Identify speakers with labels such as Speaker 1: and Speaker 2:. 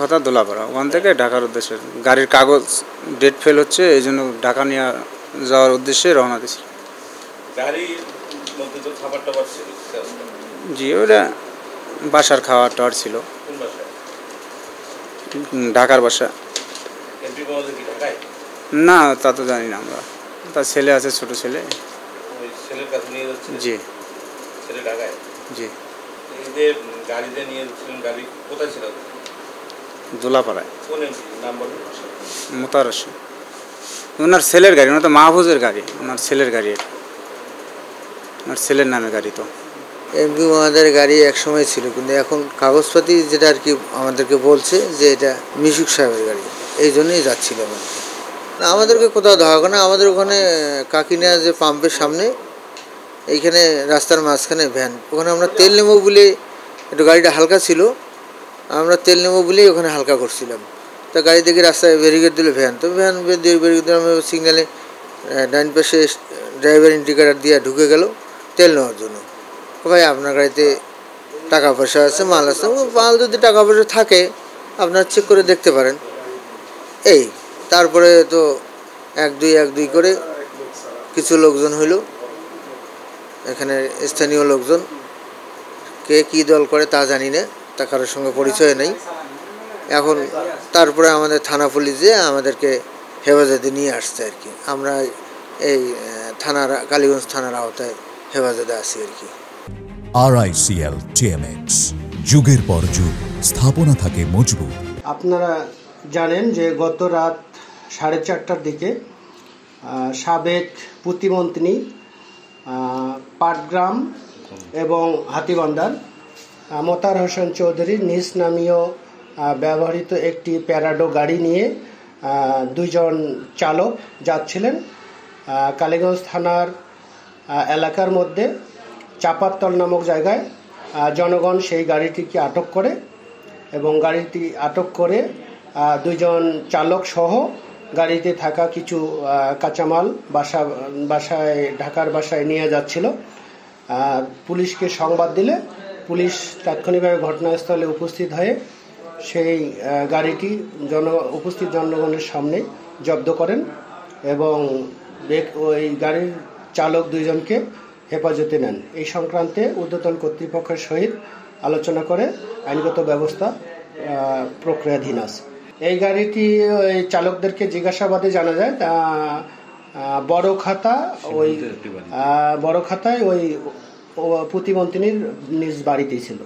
Speaker 1: খাতা দোলাপাড়া, ওখান থেকে ঢাকার উদ্দেশ্যে গাড়ির কাগজ ডেট ফেল হচ্ছে, এই জন্য ঢাকা নিয়ে যাওয়ার উদ্দেশ্যে রওনা দিয়েছিল। জি, ওটা বাসার খাওয়া টাওয়ার ছিল। ঢাকার বাসা না, তা তো জানি না আমরা। তার ছেলে আছে, ছোট ছেলে। জি জি। দোলাপাড়ায় মোতার হোসেন, ওনার ছেলের গাড়ি, ওনার তো মাহফুজের গাড়ি, ওনার ছেলের গাড়ি, এটা ওনার ছেলের নামে গাড়ি। তো
Speaker 2: এমপি মহোদয়ের গাড়ি এক সময় ছিল, কিন্তু এখন কাগজপাতি যেটা আর কি আমাদেরকে বলছে যে এটা মিশুক সাহেবের গাড়ি, এই জন্যই যাচ্ছিলাম আর কি। আমাদেরকে কোথাও ধরা হয় না, আমাদের ওখানে কাকিনা যে পাম্পের সামনে, এইখানে রাস্তার মাঝখানে ভ্যান, ওখানে আমরা তেল নেবো বলে, একটু গাড়িটা হালকা ছিল, আমরা তেল নেবো বলেই ওখানে হালকা করছিলাম। তা গাড়ি দেখে রাস্তায় ব্যারিকেড দিল ভ্যান, তো ভ্যান ব্যারিকেড দিলে আমরা সিগনালে ডাইন পাশে ড্রাইভার ইন্ডিকেটার দিয়ে ঢুকে গেল তেল নেওয়ার জন্য। ভাই আপনার গাড়িতে টাকা পয়সা আছে, মাল আছে, মাল যদি টাকা পয়সা থাকে আপনারা চেক করে দেখতে পারেন। এই তারপরে তো এক দুই করে কিছু লোকজন হইল, এখানে স্থানীয় লোকজন, কে কী দল করে তা জানি না, তা কারোর সঙ্গে পরিচয় নেই। এখন তারপরে আমাদের থানা পুলিশ যে আমাদেরকে হেফাজতে নিয়ে আসছে আর কি। আমরা এই থানার কালীগঞ্জ থানার আওতায় হেফাজতে আছি আর কি।
Speaker 3: RICL TMX, যুগের পর যুগ স্থাপনা থাকে মজবুত।
Speaker 4: আপনারা জানেন যে গত রাত 4:30টার দিকে সাবেক প্রতিমন্ত্রী পাটগ্রাম এবং হাতিবান্ধার মোতার হোসেন চৌধুরীর নিজ নামীয় ব্যবহৃত একটি প্যারাডো গাড়ি নিয়ে দুইজন চালক যাচ্ছিলেন কালীগঞ্জ থানার এলাকার মধ্যে চাপাতল নামক জায়গায়। জনগণ সেই গাড়িটিকে আটক করে এবং গাড়িটি আটক করে দুইজন চালক সহ গাড়িতে থাকা কিছু কাঁচামাল বাসায় ঢাকার বাসায় নিয়ে যাচ্ছিল। পুলিশকে সংবাদ দিলে পুলিশ তাৎক্ষণিকভাবে ঘটনাস্থলে উপস্থিত হয়ে সেই গাড়িটি উপস্থিত জনগণের সামনে জব্দ করেন এবং ওই গাড়ির চালক দুইজনকে হেফাজতে নেন। এই সংক্রান্তে ঊর্ধ্বতন কর্তৃপক্ষের সহিত আলোচনা করে আইনগত ব্যবস্থা প্রক্রিয়াধীন আছে। এই গাড়িটি ওই চালকদেরকে জিজ্ঞাসাবাদে জানা যায় বড় খাতায় ওই প্রতিমন্ত্রীর নিজ বাড়িতেই ছিল।